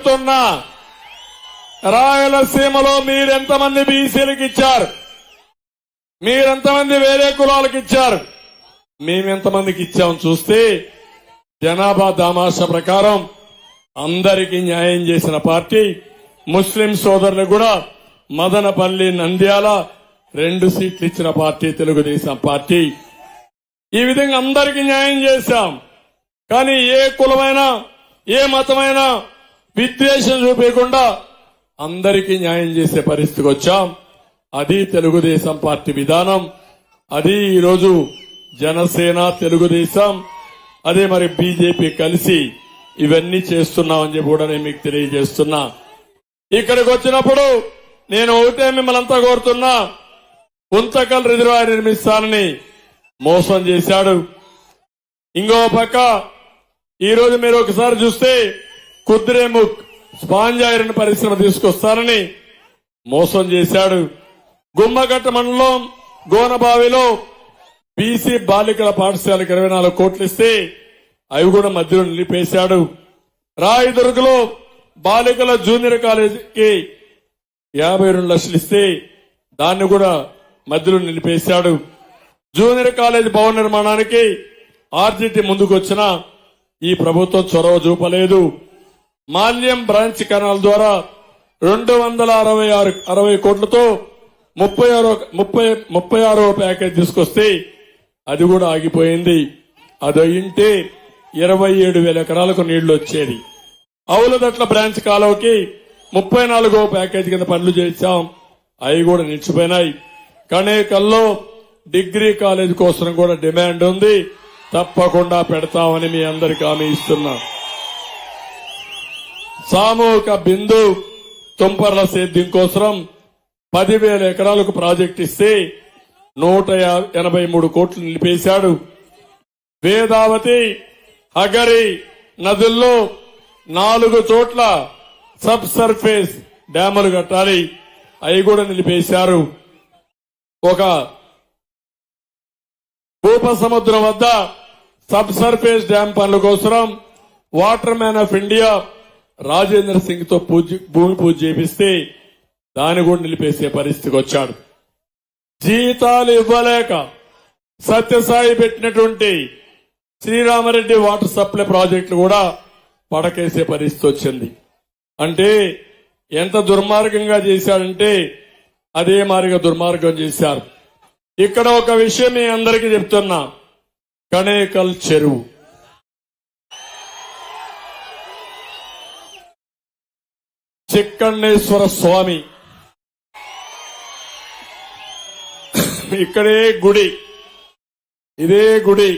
చెప్తున్నా, రాయలసీమలో మీరెంతమంది బీసీలకు ఇచ్చారు, మీరెంతమంది వేరే కులాలకు ఇచ్చారు, మేమెంతమందికి ఇచ్చాం చూస్తే జనాభా దామాషా ప్రకారం అందరికీ న్యాయం చేసిన పార్టీ ముస్లిం సోదరులకు కూడా మదనపల్లి నంద్యాల 2 సీట్లు ఇచ్చిన పార్టీ తెలుగుదేశం పార్టీ. ఈ విధంగా అందరికీ న్యాయం చేశాం. కానీ ఏ కులమైనా ఏ మతమైనా విద్వేషం చూపకుండా అందరికీ న్యాయం చేసే పరిస్థితికి వచ్చాం. అది తెలుగుదేశం పార్టీ విధానం. అది ఈరోజు జనసేన తెలుగుదేశం అదే మరి బీజేపీ కలిసి ఇవన్నీ చేస్తున్నామని చెప్పి కూడా నేను మీకు తెలియజేస్తున్నా. ఇక్కడికి వచ్చినప్పుడు నేను ఒకటే మిమ్మల్ని అంతా కోరుతున్నా, గుంతకల్ రిజర్వాయర్ నిర్మిస్తానని మోసం చేశాడు. ఇంకో పక్క ఈరోజు మీరు ఒకసారి చూస్తే కుద్రేముఖ్ స్పాంజ్ ఐరన్ పరిశ్రమ తీసుకొస్తానని మోసం చేశాడు. గుమ్మగట్ట మండలం గోనబావిలో బీసీ బాలికల పాఠశాలకు 24 కోట్లు ఇస్తే అవి కూడా మధ్యలో నిలిపేశాడు. రాయదుర్గలో బాలికల జూనియర్ కాలేజీకి 52 లక్షలు ఇస్తే దాన్ని కూడా మధ్యలో నిలిపేశాడు. జూనియర్ కాలేజ్ భవన నిర్మాణానికి ఆర్జీటీ ముందుకు వచ్చినా ఈ ప్రభుత్వం చొరవ చూపలేదు. మాల్యం బ్రాంచ్ కెనాల్ ద్వారా 260 కోట్లతో 36వ ప్యాకేజ్ తీసుకొస్తే అది కూడా ఆగిపోయింది. అది అయింటే 27,000 ఎకరాలకు నీళ్లు వచ్చేది. అవులదట్ల బ్రాంచ్ కాలువకి 34వ ప్యాకేజ్ కింద పనులు చేశాం, అవి కూడా నిలిచిపోయినాయి. కణేకల్లో డిగ్రీ కాలేజ్ కోసం కూడా డిమాండ్ ఉంది, తప్పకుండా పెడతామని మీ అందరికీ హామీ ఇస్తున్నా. సామూహిక బిందు తుంపర్ల సేద్యం కోసం 10,000 ఎకరాలకు ప్రాజెక్టు ఇస్తే 183 కోట్లు నిలిపేశాడు. వేదావతి హగరి నదుల్లో 4 చోట్ల సబ్ సర్ఫేస్ డ్యాములు కట్టాలి, అవి కూడా నిలిపేశారు. ఒక ఉపసముద్రం వద్ద సబ్ సర్ఫేస్ డ్యాం పనుల కోసం water man of India Rajendra Singh తో భూమి పూజ చేపిస్తే దాన్ని కూడా నిలిపేసే పరిస్థితికి వచ్చాడు. జీతాలు ఇవ్వలేక సత్యసాయి పెట్టినటువంటి శ్రీరామరెడ్డి వాటర్ సప్లై ప్రాజెక్టులు కూడా పడకేసే పరిస్థితి వచ్చింది. అంటే ఎంత దుర్మార్గంగా చేశాడంటే అదే మారిగా దుర్మార్గం చేశారు. ఇక్కడ ఒక విషయం మీ అందరికీ చెప్తున్నా, కణేకల్ చెరువు చిక్కణ్ణేశ్వర స్వామి ఇక్కడే గుడి, ఇదే గుడి.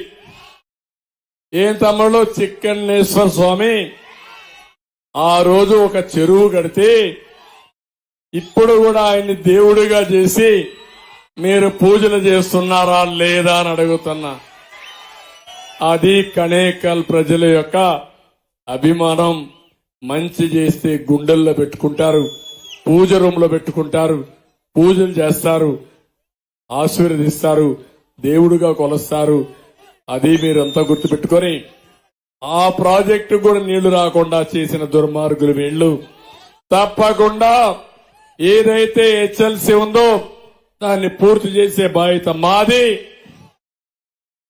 ఏం తమ్ముళ్ళు, చిక్కణ్ణేశ్వర స్వామి ఆ రోజు ఒక చెరువు కడితే ఇప్పుడు కూడా ఆయన్ని దేవుడిగా చేసి మీరు పూజలు చేస్తున్నారా లేదా అని అడుగుతున్నా. అది కణేకల్ ప్రజల యొక్క అభిమానం. మంచి చేస్తే గుండెల్లో పెట్టుకుంటారు, పూజ రూమ్ లో పెట్టుకుంటారు, పూజలు చేస్తారు, ఆశీర్వదిస్తారు, దేవుడుగా కొలుస్తారు. అది మీరంతా గుర్తుపెట్టుకొని ఆ ప్రాజెక్టు కూడా నీళ్లు రాకుండా చేసిన దుర్మార్గులు వీళ్లు. తప్పకుండా ఏదైతే హెచ్ఎల్సీ ఉందో దాన్ని పూర్తి చేసే బాధ్యత మాది.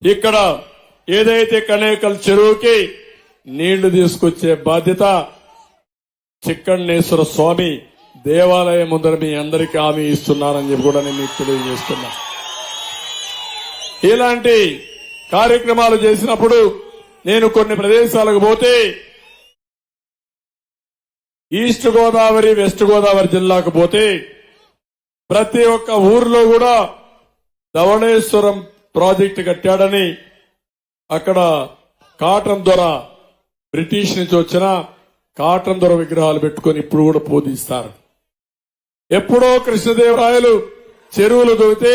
ఇక్కడ ఏదైతే కణేకల్ చెరువుకి నీళ్లు తీసుకొచ్చే బాధ్యత చిక్కణ్ణేశ్వర స్వామి దేవాలయం ముందర మీ అందరికీ హామీ ఇస్తున్నారని చెప్పి కూడా నేను మీకు తెలియజేస్తున్నా. ఇలాంటి కార్యక్రమాలు చేసినప్పుడు నేను కొన్ని ప్రదేశాలకు పోతే ఈస్ట్ గోదావరి వెస్ట్ గోదావరి జిల్లాకు పోతే ప్రతి ఒక్క ఊర్లో కూడా ధవళేశ్వరం ప్రాజెక్టు కట్టాడని అక్కడ కాటన్ దొర బ్రిటిష్ నుంచి వచ్చిన కాటన్ దొర విగ్రహాలు పెట్టుకుని ఇప్పుడు కూడా పూజిస్తారు. ఎప్పుడో కృష్ణదేవరాయలు చెరువులు దొరికితే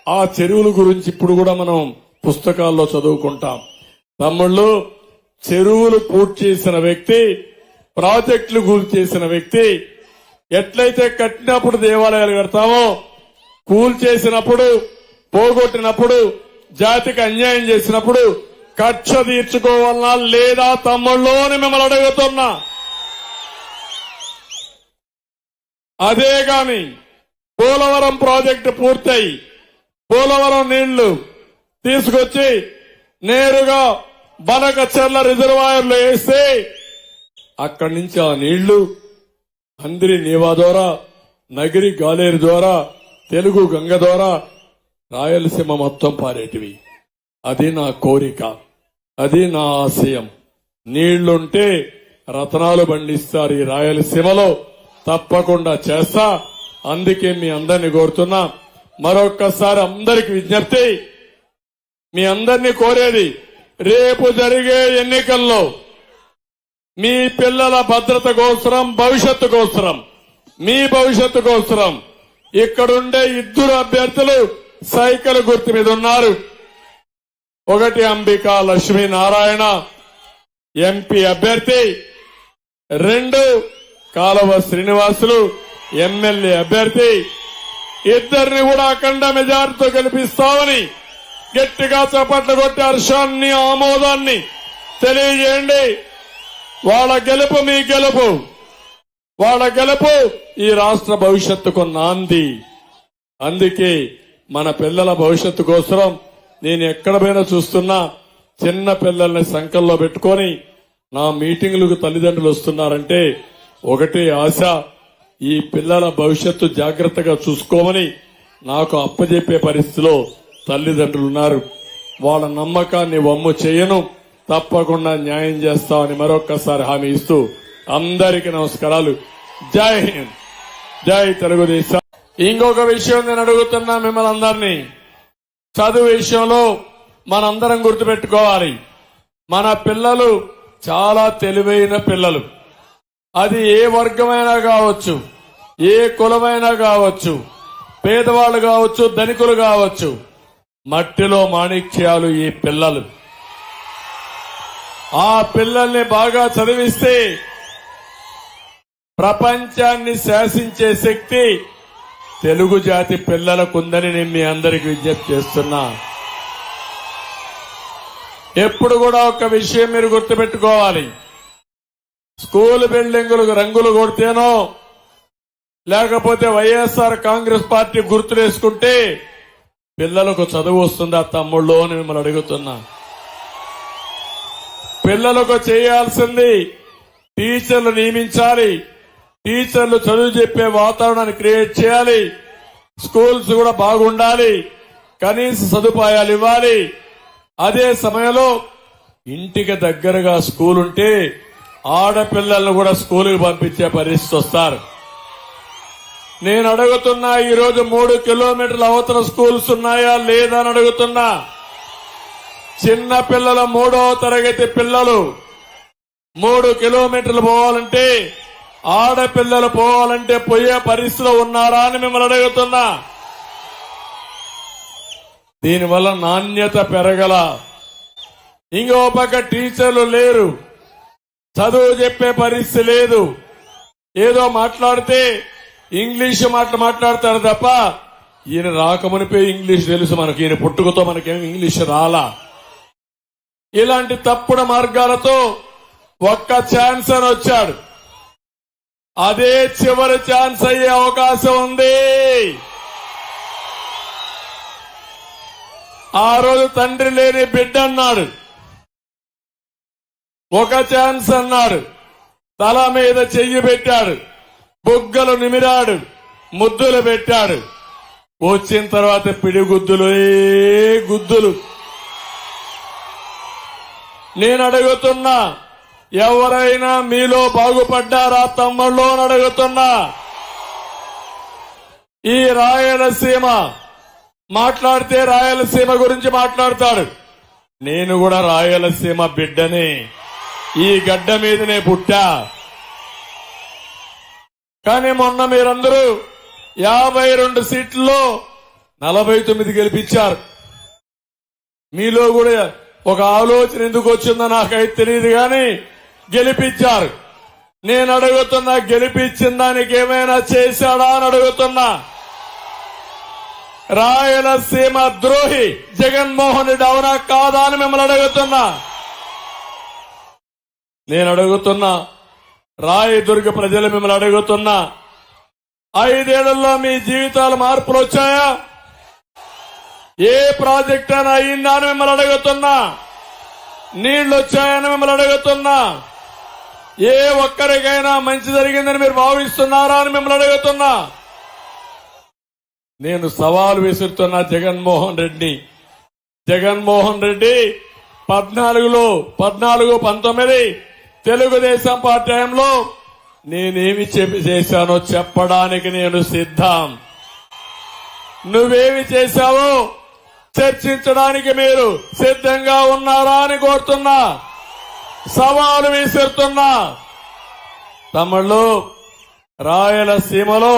ఆ చెరువుల గురించి ఇప్పుడు కూడా మనం పుస్తకాల్లో చదువుకుంటాం. తమ్ముళ్ళు, చెరువులు పూర్తి చేసిన వ్యక్తి, ప్రాజెక్టులు పూర్తి చేసిన వ్యక్తి, ఎట్లయితే కట్టినప్పుడు దేవాలయాలు కడతామో కూల్ చేసినప్పుడు, పోగొట్టినప్పుడు, జాతికి అన్యాయం చేసినప్పుడు కక్ష తీర్చుకోవాలన్నా లేదా తమ్ముళ్ళు అని మిమ్మల్ని అడుగుతున్నా. అదే గాని పోలవరం ప్రాజెక్టు పూర్తయి పోలవరం నీళ్లు తీసుకొచ్చి నేరుగా బనకచెర్ల రిజర్వాయర్లో వేస్తే అక్కడి నుంచి ఆ నీళ్లు అందిరి నీవా ద్వారా నగిరి గాలేరు ద్వారా తెలుగు గంగ ద్వారా రాయలసీమ మొత్తం పారేటివి. అది నా కోరిక, అది నా ఆశయం. నీళ్లుంటే రతనాలు పండిస్తారు ఈ రాయలసీమలో, తప్పకుండా చేస్తా. అందుకే మీ అందరినీ కోరుతున్నా, మరొక్కసారి అందరికి విజ్ఞప్తి, మీ అందరినీ కోరేది, రేపు జరిగే ఎన్నికల్లో మీ పిల్లల భద్రత కోసరం, భవిష్యత్తు కోసరం, మీ భవిష్యత్తు కోసరం ఇక్కడుండే ఇద్దరు అభ్యర్థులు సైకిల్ గుర్తు మీద ఉన్నారు. ఒకటి అంబికా లక్ష్మీనారాయణ ఎంపీ అభ్యర్థి, 2 కాలువ శ్రీనివాసులు ఎమ్మెల్యే అభ్యర్థి. ఇద్దరిని కూడా అఖండ మెజార్టీతో గెలిపిస్తామని గట్టిగా చప్పట్లు కొట్టి హర్షాన్ని, ఆమోదాన్ని తెలియజేయండి. వాళ్ళ గెలుపు మీ గెలుపు, వాళ్ళ గెలుపు ఈ రాష్ట్ర భవిష్యత్తుకు నాంది. అందుకే మన పిల్లల భవిష్యత్తు కోసం నేను ఎక్కడ పోయినా చూస్తున్నా చిన్న పిల్లల్ని సంకల్లో పెట్టుకొని నా మీటింగులకు తల్లిదండ్రులు వస్తున్నారంటే ఒకటే ఆశ, ఈ పిల్లల భవిష్యత్తు జాగ్రత్తగా చూసుకోమని నాకు అప్పజెప్పే పరిస్థితిలో తల్లిదండ్రులు ఉన్నారు. వాళ్ళ నమ్మకాన్ని వమ్ము చేయను, తప్పకుండా న్యాయం చేస్తామని మరొక్కసారి హామీ ఇస్తూ అందరికీ నమస్కారాలు. జై హింద్, జై తెలుగుదేశం. ఇంకొక విషయం నేను అడుగుతున్నా మిమ్మల్ని అందరినీ, చదువు విషయంలో మనందరం గుర్తుపెట్టుకోవాలి. మన పిల్లలు చాలా తెలివైన పిల్లలు. అది ఏ వర్గమైనా కావచ్చు, ఏ కులమైనా కావచ్చు, పేదవాళ్లు కావచ్చు, ధనికులు కావచ్చు, మట్టిలో మాణిక్యాలు ఈ పిల్లలు. ఆ పిల్లల్ని బాగా చదివిస్తే ప్రపంచాన్ని శాసించే శక్తి తెలుగు జాతి పిల్లలకుందని నేను మీ అందరికీ విజ్ఞప్తి చేస్తున్నా. ఎప్పుడు కూడా ఒక విషయం మీరు గుర్తుపెట్టుకోవాలి, స్కూల్ బిల్డింగులకు రంగులు కొడితేనో లేకపోతే వైఎస్ఆర్ కాంగ్రెస్ పార్టీ గుర్తులేసుకుంటే పిల్లలకు చదువు వస్తుందా తమ్ముళ్ళు అని మిమ్మల్ని అడుగుతున్నా. పిల్లలకు చేయాల్సింది టీచర్లు నియమించాలి, టీచర్లు చదువు చెప్పే వాతావరణాన్ని క్రియేట్ చేయాలి, స్కూల్స్ కూడా బాగుండాలి, కనీస సదుపాయాలు ఇవ్వాలి. అదే సమయంలో ఇంటికి దగ్గరగా స్కూల్ ఉంటే ఆడపిల్లలను కూడా స్కూలుకి పంపించే పరిస్థితి వస్తారు. నేను అడుగుతున్నా, ఈరోజు 3 కిలోమీటర్ల అవతల స్కూల్స్ ఉన్నాయా లేదా అని అడుగుతున్నా. చిన్న పిల్లలు 3వ తరగతి పిల్లలు 3 కిలోమీటర్లు పోవాలంటే, ఆడపిల్లలు పోవాలంటే పోయే పరిస్థితిలో ఉన్నారా అని మిమ్మల్ని అడుగుతున్నా. దీనివల్ల నాణ్యత పెరగల. ఇంకో పక్క టీచర్లు లేరు, చదువు చెప్పే పరిస్థితి లేదు. ఏదో మాట్లాడితే ఇంగ్లీష్ మాట్లాడతారు తప్ప ఈయన రాకమునిపై ఇంగ్లీష్ తెలుసు మనకి, ఈయన పుట్టుకతో మనకేం ఇంగ్లీష్ రాలా. ఇలాంటి తప్పుడు మార్గాలతో ఒక్క ఛాన్స్ అని వచ్చాడు, అదే చివరి ఛాన్స్ అయ్యే అవకాశం ఉంది. ఆ రోజు తండ్రి లేని బిడ్డ అన్నాడు, ఒక ఛాన్స్ అన్నాడు, తల మీద చెయ్యి పెట్టాడు, బుగ్గలు నిమిరాడు, ముద్దులు పెట్టాడు. వచ్చిన తర్వాత పిడిగుద్దులు గుద్దులు. నేను అడుగుతున్నా, ఎవరైనా మీలో బాగుపడ్డారా తమ్ముళ్ళు అని అడుగుతున్నా. ఈ రాయలసీమ మాట్లాడితే రాయలసీమ గురించి మాట్లాడతాడు. నేను కూడా రాయలసీమ బిడ్డని, ఈ గడ్డ మీదనే పుట్టా. కానీ మొన్న మీరందరూ 52 సీట్లలో 49 గెలిపించారు. మీలో కూడా ఒక ఆలోచన ఎందుకు వచ్చిందో నాకైతే తెలియదు కానీ గెలిపించారు. నేను అడుగుతున్నా, గెలిపించిన దానికి ఏమైనా చేశాడా అని అడుగుతున్నా. రాయలసీమ ద్రోహి జగన్మోహన్ రెడ్డి అవునా కాదా అని మిమ్మల్ని అడుగుతున్నా. నేను అడుగుతున్నా, రాయదుర్గ ప్రజలు మిమ్మల్ని అడుగుతున్నా, 5 ఏళ్లలో మీ జీవితాల మార్పులు వచ్చాయా? ఏ ప్రాజెక్ట్ అయినా అయిందా అని మిమ్మల్ని అడుగుతున్నా. నీళ్లు వచ్చాయని మిమ్మల్ని అడుగుతున్నా. ఏ ఒక్కరికైనా మంచి జరిగిందని మీరు భావిస్తున్నారా అని మిమ్మల్ని అడుగుతున్నా. నేను సవాలు విసురుతున్నా జగన్మోహన్ రెడ్డి. జగన్మోహన్ రెడ్డి 14-19 తెలుగుదేశం పార్టీ టైంలో నేనేమి చేశానో చెప్పడానికి నేను సిద్ధం. నువ్వేమి చేశావో చర్చించడానికి మీరు సిద్ధంగా ఉన్నారా అని కోరుతున్నా. సవాలు విసురుతున్నా. తమిళలో రాయలసీమలో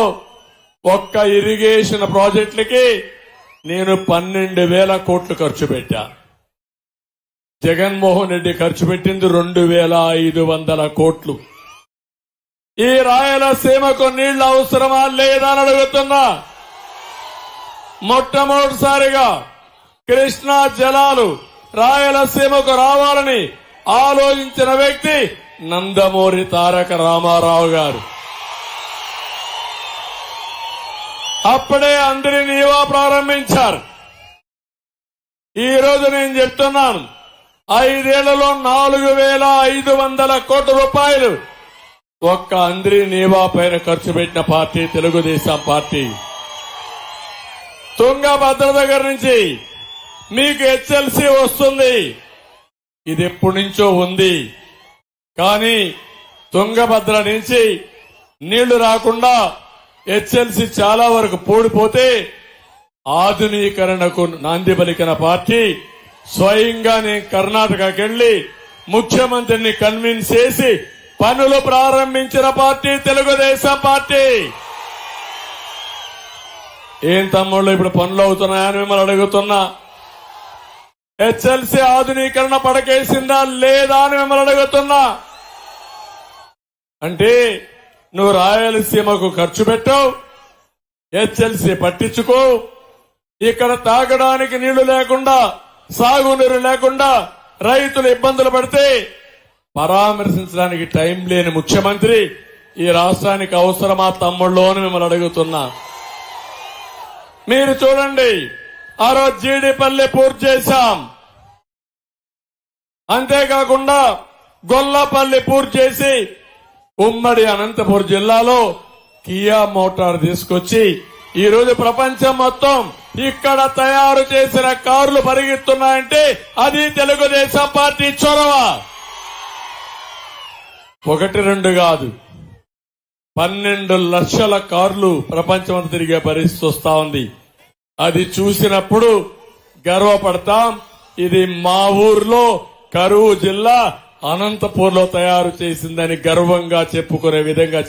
ఒక్క ఇరిగేషన్ ప్రాజెక్టులకి నేను 12,000 కోట్లు ఖర్చు పెట్టా. జగన్మోహన్ రెడ్డి ఖర్చు పెట్టింది 2,500 కోట్లు. ఈ రాయలసీమకు నీళ్లు అవసరమా లేదా అని అడుగుతున్నా. మొట్టమొదటిసారిగా కృష్ణా జలాలు రాయలసీమకు రావాలని ఆలోచించిన వ్యక్తి నందమూరి తారక రామారావు గారు. అప్పుడే అందరి నీవా ప్రారంభించారు. ఈ రోజు నేను చెప్తున్నాను, 5 ఏళ్లలో 4,500 కోట్ల రూపాయలు ఒక్క అందరి నీవా పైన ఖర్చు పెట్టిన పార్టీ తెలుగుదేశం పార్టీ. తుంగభద్ర దగ్గర నుంచి మీకు హెచ్ఎల్సీ వస్తుంది. ఇది ఎప్పటి నుంచో ఉంది. కానీ తుంగభద్ర నుంచి నీళ్లు రాకుండా హెచ్ఎల్సీ చాలా వరకు పూడిపోతే ఆధునీకరణకు నాంది పలికిన పార్టీ స్వయంగా నేను కర్ణాటకకి వెళ్లి ముఖ్యమంత్రిని కన్విన్స్ చేసి పనులు ప్రారంభించిన పార్టీ తెలుగుదేశం పార్టీ. ఏం తమ్ముళ్ళు ఇప్పుడు పనులు అవుతున్నాయని మిమ్మల్ని అడుగుతున్నా. హెచ్ఎల్సీ ఆధునీకరణ పడకేసిందా లేదా అని మిమ్మల్ని అడుగుతున్నా. అంటే నువ్వు రాయలసీమకు ఖర్చు పెట్టావు, హెచ్ఎల్సీ పట్టించుకో. ఇక్కడ తాగడానికి నీళ్లు లేకుండా, సాగునీరు లేకుండా రైతులు ఇబ్బందులు పడితే పరామర్శించడానికి టైం లేని ముఖ్యమంత్రి ఈ రాష్ట్రానికి అవసరమా తమ్ముళ్ళు అని మిమ్మల్ని అడుగుతున్నా. మీరు చూడండి, ఆ రోజు జీడిపల్లి పూర్తి చేశాం. అంతేకాకుండా గొల్లపల్లి పూర్తి చేసి ఉమ్మడి అనంతపురం జిల్లాలో కియా మోటార్ తీసుకొచ్చి ఈ రోజు ప్రపంచం మొత్తం ఇక్కడ తయారు చేసిన కార్లు పరిగెత్తున్నాయంటే అది తెలుగుదేశం పార్టీ చొరవ. 1-2 కాదు, 12 లక్షల కార్లు ప్రపంచమంతా తిరిగే పరిస్థితి వస్తా ఉంది. అది చూసినప్పుడు గర్వపడతాం. ఇది మా ఊర్లో కరూరు జిల్లా అనంతపూర్లో తయారు చేసిందని గర్వంగా చెప్పుకునే విధంగా